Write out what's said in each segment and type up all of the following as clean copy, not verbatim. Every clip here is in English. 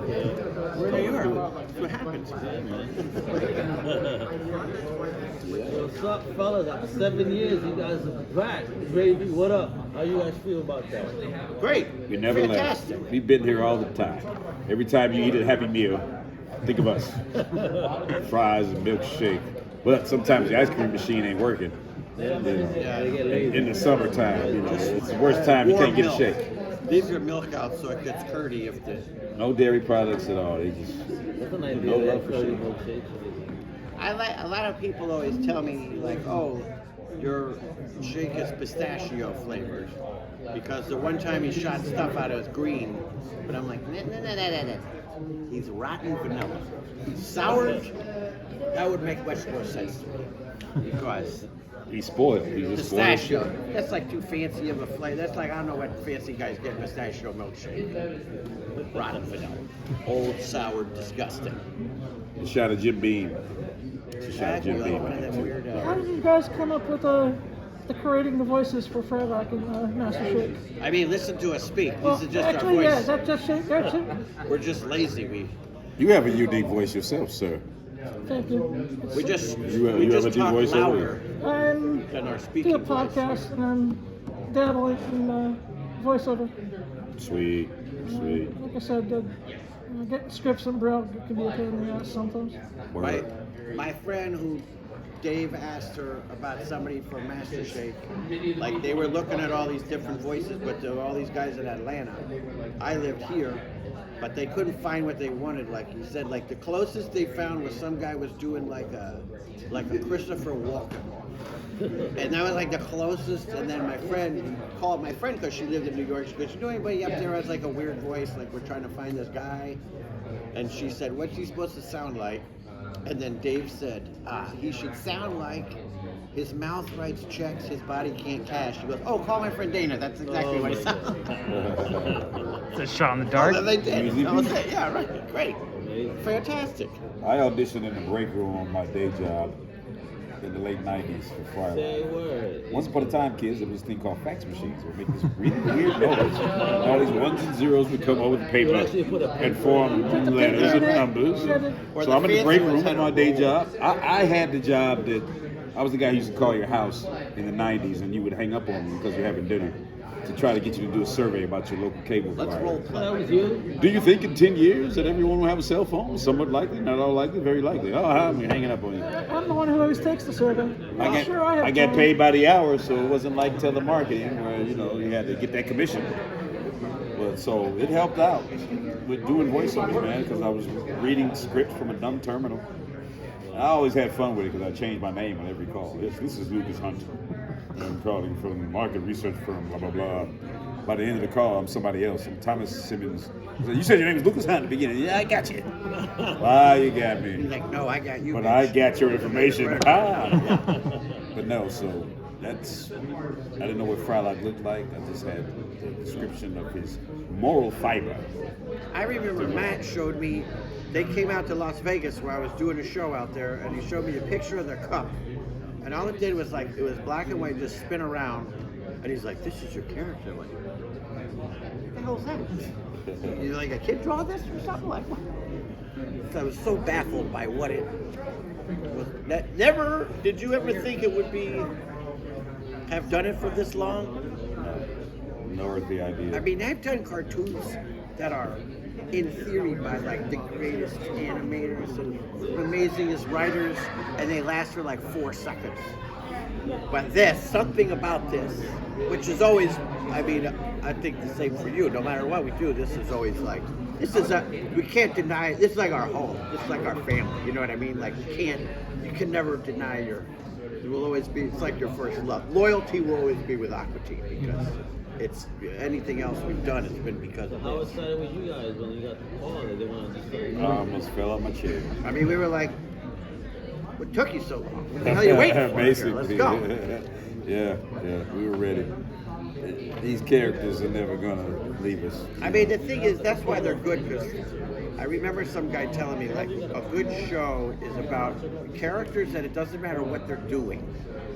Where they are. That's what happens. What's up, fellas? After 7 years, you guys are back. Gravy, what up? How you guys feel about that? Great. We never Fantastic. left. We've been here all the time. Every time you eat a Happy Meal, think of us. Fries and milkshake. But sometimes the ice cream machine ain't working. In the summertime, you know, it's the worst time you can't get a shake. Leave your milk out so it gets curdy if the. No dairy products at all. They just That's a nice no deal. love for shake. I like a lot of people always tell me like, oh, your shake is pistachio flavored because the one time he shot stuff out it was green, but I'm like, no. He's rotten vanilla. Sour, that would make much more sense to me because He's spoiled. He's just pistachio, spoiled. that's like too fancy of a flavor. That's like, I don't know what fancy guys get pistachio milkshake. Rotten vanilla. Old, sour, disgusting. A shot of Jim Beam. It's a shot of Jim Exactly, Beam. one of them weird, How did you guys come up with the creating the voices for Frylock and Master Shake? I mean, listen to us speak. Well, This is just actually, our yeah, voice. that's just Shake. That's it. We're just lazy. You have a unique voice yourself, sir. Thank you. We just You have a just deep talk voice over louder And than our do speaking a voice. podcast and then dabble in voiceover. Sweet. Like I said, getting scripts and braille can be a pain in the ass sometimes. My friend who Dave asked her about somebody from Master Shake, like they were looking at all these different voices, but there were all these guys in Atlanta. I lived here, but they couldn't find what they wanted. Like he said, like the closest they found was some guy was doing like a Christopher Walken. And that was like the closest. And then my friend called my friend because she lived in New York. She goes, "You know anybody up there has like a weird voice? Like we're trying to find this guy." And she said, "What's he supposed to sound like?" And then Dave said, "He should sound like his mouth writes checks, his body can't cash." She goes, "Oh, call my friend Dana. That's exactly what he sounds like." It's a shot in the dark. Oh, they did. I was like, yeah, right. Great. Fantastic. I auditioned in the break room on my day job in the late 90s for Say Frylock. word. Once upon a time, kids, there was this thing called fax machines. It would make this really weird noise. All these ones and zeros would come over the paper and form letters and numbers. So I'm in the break room in my day job. I had the job that I was the guy who used to call your house in the 90s and you would hang up on me because you're having dinner to try to get you to do a survey about your local cable Let's provider. role That play. was you? Do you think in 10 years that everyone will have a cell phone? Somewhat likely, not all likely, very likely. Oh, I'm hanging up on you. I'm the one who always takes the survey. I get paid by the hour, so it wasn't like telemarketing where, you know, you had to get that commission. But so it helped out with doing voiceover, man, because I was reading scripts from a dumb terminal. I always had fun with it because I changed my name on every call. This is Lucas Hunter. I'm calling from the market research firm, blah, blah, blah. By the end of the call, I'm somebody else. I'm Thomas Simmons. You said your name was Lucas Hunt at the beginning. Yeah, I got you. Ah, you got me. He's like, "No, I got you." But bitch." I got your information. Ah. But no, so that's, I didn't know what Frylock looked like. I just had the description of his moral fiber. I remember Matt showed me, they came out to Las Vegas where I was doing a show out there, and he showed me a picture of their cup. And all it did was like, it was black and white, just spin around. And he's like, "This is your character." I'm like, what the hell is that? You like, a kid draw this or something? Like, what? So I was so baffled by what it was. Never, did you ever think it would be, have done it for this long? No earthly idea. I mean, I've done cartoons that are in theory by like the greatest animators and amazingest writers, and they last for like 4 seconds. But this, something about this, which is always, I mean, I think the same for you. No matter what we do, this is always like, we can't deny, this is like our home. This is like our family. You know what I mean? Like you can never deny it will always be, it's like your first love. Loyalty will always be with Aqua Team because it's anything else we've done, it's been because of How this. excited were you guys when you got the call that they wanted to start? I almost fell out my chair. I mean, we were like, what took you so long? What the hell are you waiting for? Here? Let's go. Yeah, we were ready. These characters are never gonna leave us. I mean, the thing is, that's why they're good, because I remember some guy telling me, like, a good show is about characters that it doesn't matter what they're doing.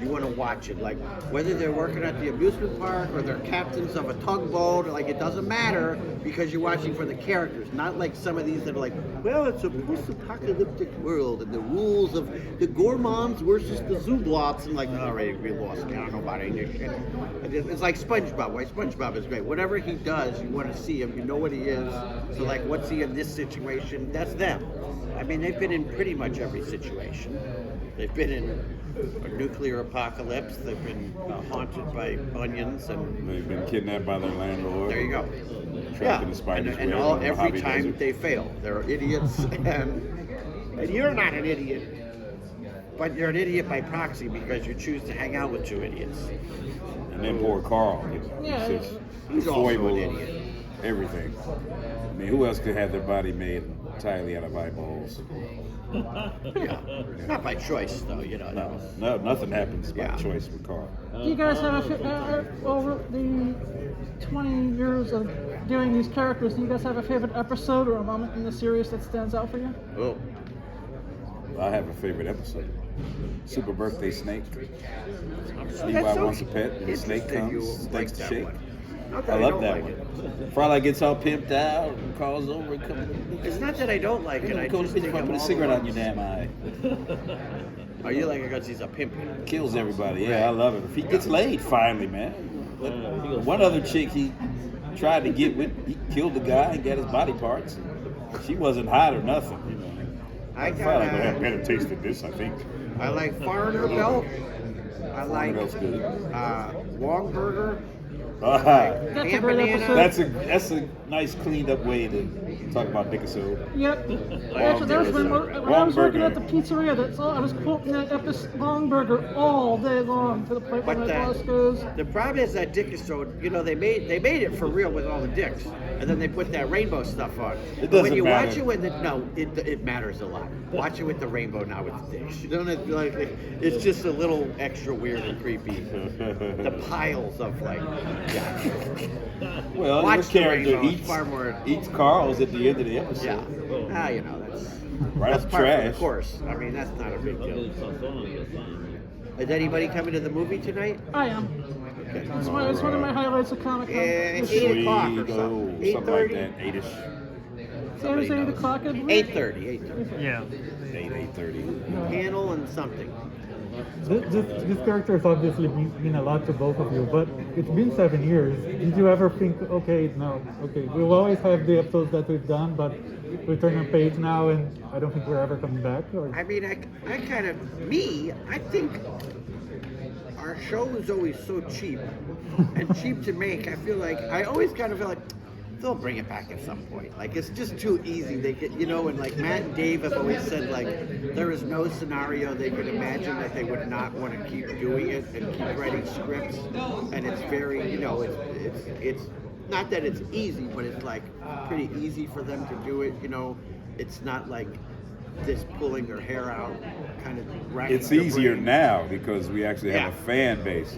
You want to watch it, like whether they're working at the amusement park or they're captains of a tugboat. Like it doesn't matter because you're watching for the characters, not like some of these that are like, well, it's a post-apocalyptic world and the rules of the gourmands versus the zooblots. And like, all right, we lost me. I don't know about any of this shit. It's like SpongeBob. Why SpongeBob is great. Whatever he does, you want to see him. You know what he is. So like, what's he in this situation? That's them. I mean, they've been in pretty much every situation. They've been in a nuclear apocalypse. They've been haunted by onions, and They've been kidnapped by their landlord. there you go. Trapped in the spider's and web all in the every Mojave time Desert. they fail, they're idiots, and you're not an idiot, but you're an idiot by proxy because you choose to hang out with two idiots. And then poor Carl. Yeah, He's just he's also foible an of idiot. everything. I mean, who else could have their body made entirely out of eyeballs? Yeah, not by choice though. You know. No, nothing happens by Yeah. choice with Carl. Do you guys have over the 20 years of doing these characters, do you guys have a favorite episode or a moment in the series that stands out for you? Oh, I have a favorite episode. Super Birthday Snake. that's Levi so wants a pet, and the snake interesting you comes, like takes the that shake. one. Not I that love don't that like one. it. Frylock gets all pimped out and calls over and comes. It's not that I don't like it. I Go just to think put of a all cigarette the out in your damn eye. Oh, you like it because he's a pimp. Kills everybody. Yeah, I love it. If he gets laid, finally, man. One other chick he tried to get with, he killed the guy and got his body parts. She wasn't hot or nothing, you know. I Frylock would have got. better taste than this, I think. I like Foreigner Belt. I like What else good? Wong Burger. Ah, That's a Ham great banana. episode. that's a nice cleaned up way to talk about Dick episode. Yep. Actually, that was when I was working at the pizzeria. That's all. I was quoting that episode Long Burger all day long to the point where But my boss goes, the problem is that Dick episode, you know, they made it for real with all the dicks, and then they put that rainbow stuff on. It But when doesn't you matter. watch it with it matters a lot. Watch it with the rainbow, not with the dicks. You don't have to, like it's just a little extra weird and creepy. The piles of like, yeah. Well, Watch this the character rainbow, it's far more. eats Carl's at the end of the episode. Yeah. You know, that's Right that's off part of trash. the course. I mean, that's not a big deal. Is anybody coming to the movie tonight? I am. Okay. It's one of my highlights of Comic Con. Yeah, This 8 year. o'clock or Go, something. something like 8:30? that, 8ish. It was Somebody 8 knows. o'clock. I believe. 8:30. Yeah. 8:30. Panel and something. This character has obviously mean a lot to both of you, but it's been 7 years. Did you ever think, okay, we'll always have the episodes that we've done, but we turn a page now and I don't think we're ever coming back? Or? I mean, I kind of, I think our show is always so cheap and cheap to make. I feel like, I always kind of feel like they'll bring it back at some point. Like, it's just too easy. They get, you know, and like Matt and Dave have always said, like, there is no scenario they could imagine that they would not want to keep doing it and keep writing scripts. And it's very, you know, it's not that it's easy, but it's like pretty easy for them to do it. You know, it's not like this pulling their hair out, kind of racking It's their easier brain. now because we actually have Yeah. a fan base.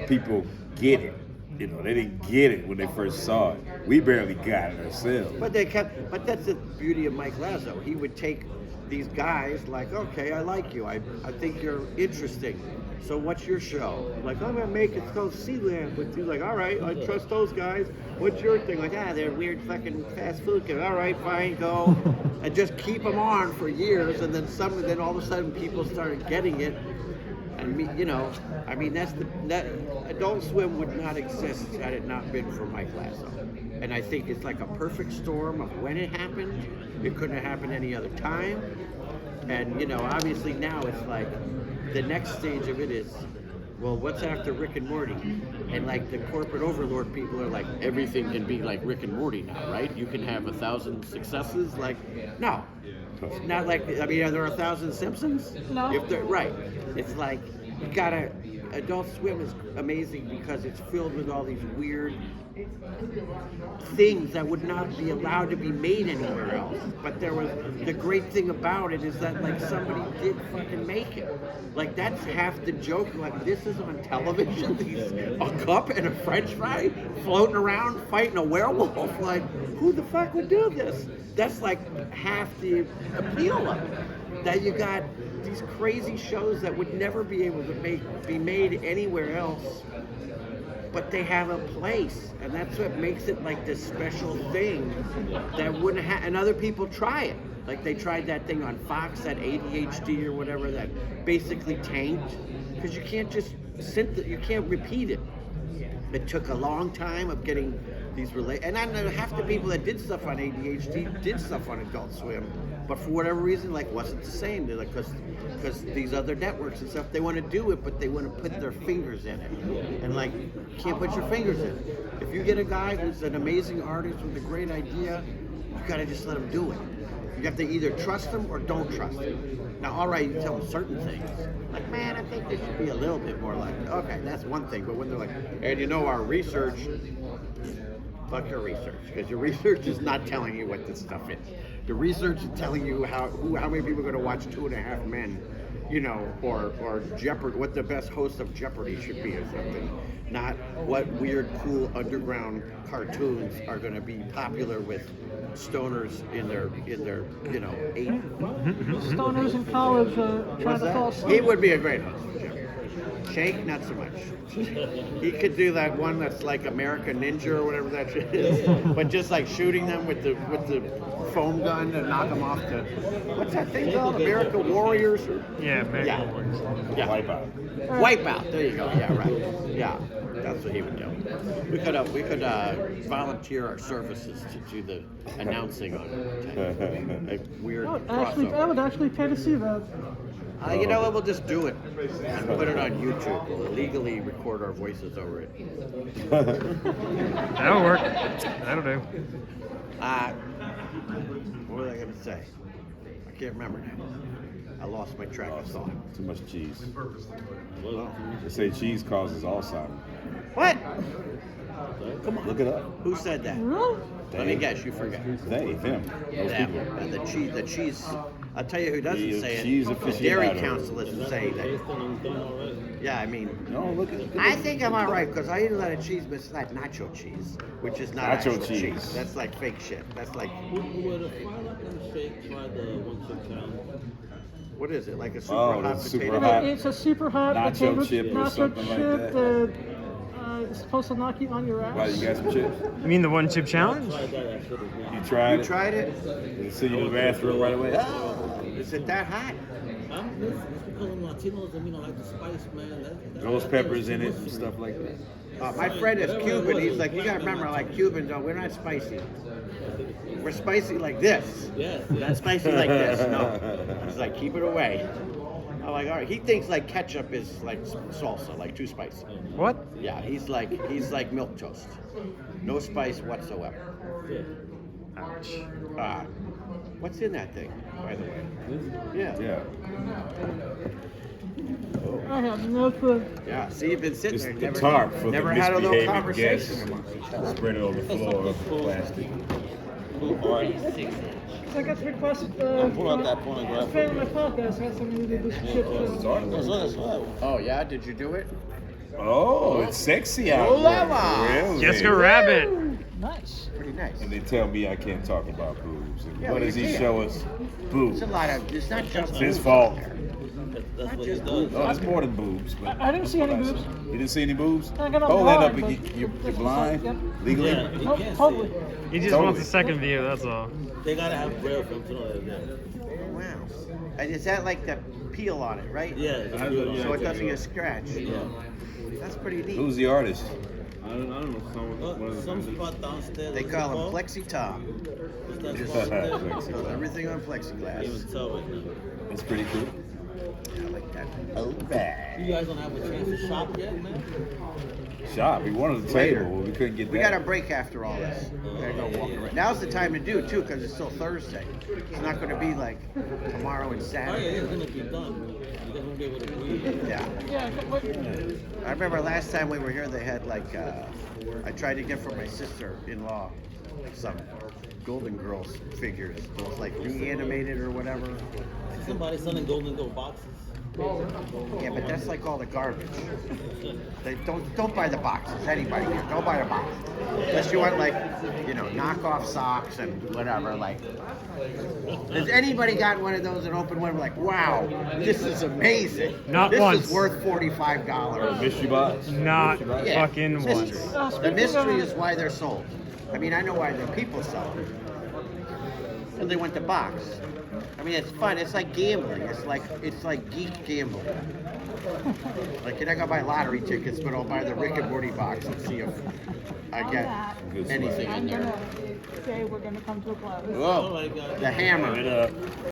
People get it. You know, they didn't get it when they first saw it. We barely got it ourselves. But that's the beauty of Mike Lazo. He would take these guys like, okay, I like you. I think you're interesting. So what's your show? Like, I'm gonna make it called Sealand with you. Like, all right, I trust those guys. What's your thing? Like, they're weird fucking fast food kids. All right, fine, go. And just keep them on for years, and then all of a sudden people started getting it. And me, you know, I mean, that Adult Swim would not exist had it not been for Mike Lazo. And I think it's like a perfect storm of when it happened. It couldn't have happened any other time. And, you know, obviously now it's like the next stage of it is, well, what's after Rick and Morty? And like the corporate overlord people are like, everything can be like Rick and Morty now, right? You can have 1,000 successes. Like, no. Not like, I mean, are there 1,000 Simpsons? No. If they're right. It's like, you gotta, Adult Swim is amazing because it's filled with all these weird things that would not be allowed to be made anywhere else. But there was the great thing about it is that like somebody did fucking make it. Like that's half the joke. Like this is on television. A cup and a French fry floating around fighting a werewolf. Like who the fuck would do this? That's like half the appeal of it. That you got these crazy shows that would never be able to be made anywhere else. But they have a place, and that's what makes it like this special thing that wouldn't have. And other people try it, like they tried that thing on Fox, that ADHD or whatever, that basically tanked because you can't just you can't repeat it. It took a long time of getting these and I know half the people that did stuff on ADHD did stuff on Adult Swim, but for whatever reason, like wasn't the same. They're like because these other networks and stuff, they want to do it, but they want to put their fingers in it, and like you can't put your fingers in it. If you get a guy who's an amazing artist with a great idea, you gotta just let him do it. You have to either trust him or don't trust him. Now, all right, you tell them certain things, like, man, I think this should be a little bit more like, okay, that's one thing. But when they're like, and you know, our research, fuck your research, because your research is not telling you what this stuff is. The research is telling you how many people are going to watch 2.5 Men, you know, or Jeopardy, what the best host of Jeopardy should be or something. Not what weird, cool underground cartoons are going to be popular with stoners in their you know, 8. Stoners in college trying to fall asleep. He would be a great host. Shake, not so much. He could do that one that's like American Ninja or whatever that shit is, but just like shooting them with the foam gun and knock them off to what's that thing called? American Warriors? Yeah, American Warriors. Yeah. Wipeout. Wipeout. There you go. Yeah, right. Yeah, that's what he would do. We could volunteer our services to do the announcing on a weird crossover. I would actually pay to see that. You know what? We'll just do it and put it on YouTube. We'll legally record our voices over it. That'll work. That'll do. What was I going to say? I can't remember now. I lost my track of thought. Too much cheese. Well, They say cheese causes Alzheimer's. what? Come on. Look it up. Who said that? Really? Let me guess. You forgot. They, them, those Yeah, people. and the cheese. I'll tell you who doesn't The say cheese it. The dairy aficionado. council doesn't say that. Yeah, I mean, No, look at I think I'm all right because I eat a lot of cheese, but it's not nacho cheese, which is not Nacho actual cheese. That's like fake shit. That's like, Would a Frylock and Shake try the one-chip challenge? what is it? Like a super Oh, hot the super potato? hot It's a super hot nacho potato chip or nacho something like chip that. it's supposed to knock you on your ass. Why, you got some chips? You mean the one chip challenge? Try that shit is not. You tried You it? tried it? You see you in the bathroom right away? Is it that hot? It's because of Latinos, I mean, I like the spice, man. Those peppers in it and stuff like that. My friend is Cuban. He's like, you gotta remember, like Cubans, we're not spicy. We're spicy like this. Yes. Not spicy like this. No. He's like, keep it away. I'm like, all right. He thinks like ketchup is like salsa, like too spicy. What? Yeah, he's like milk toast. No spice whatsoever. Ouch. What's in that thing, by the way? Yeah. Yeah. I have no clue. Yeah. See, you've been sitting It's there. the tarp for never the had a little misbehaving guests. conversation amongst each other. Spread it on the floor of plastic. I got requested. Pull out that pornographic. Fan of my podcast has something to do with this shit. Oh yeah, did you do it? Oh, it's sexy out Oh, there. lava. Really? Jessica Rabbit. Nice. Pretty nice. And they tell me I can't talk about boobs. And Yeah, what well, does you he can. show us? Boobs. It's a lot of. It's not just. It's his boobs fault. out there. That's what he just does. Oh, it's more than boobs. But I didn't see any boobs. You didn't see any boobs? I got a Hold that blind, up but again. You're it's blind? like, Legally? Yeah, you Nope, can't see totally. it. He just Totally. wants a second view, that's all. They gotta have braille for him to know that. Wow. And is that like the peel on it, right? Yeah, it's good. So it doesn't get scratched. Yeah. That's pretty neat. Who's the artist? I don't know. Some spot downstairs. They what's call it him called? Plexi Tom. What's that Just spot there? Plexi. does everything on Can't plexiglass. even tell right now. It's pretty cool. I like that. Oh, bad. You guys don't have a chance to shop yet, man? Shop. We wanted a table, but we couldn't get We that. got a break after all this. We gotta go walk around. Now's the time to do it too, because it's still Thursday. It's not going to be like tomorrow and Oh yeah, Saturday. it's gonna be done. You guys won't be able to breathe. Yeah. Yeah, what, I remember last time we were here, they had like, I tried to get for my sister-in-law some Golden Girls figures, those like reanimated or whatever. Somebody's selling Golden Girl boxes. Yeah, but that's like all the garbage. They don't buy the boxes. Anybody here, don't buy the boxes. Unless you want like, knockoff socks and whatever. Like, has anybody gotten one of those and opened one? Like, wow, this is amazing. Not this once. is worth $45. Mystery box. Not Yeah, fucking mystery. once. The mystery is why they're sold. I mean, I know why the people sell them. And they went to box. I mean, it's fun. It's like gambling. It's like geek gambling. Like, you're not gonna buy lottery tickets, but I'll buy the Rick and Morty box and see if I get anything in I'm there. gonna say we're gonna come to a close. Whoa, the hammer.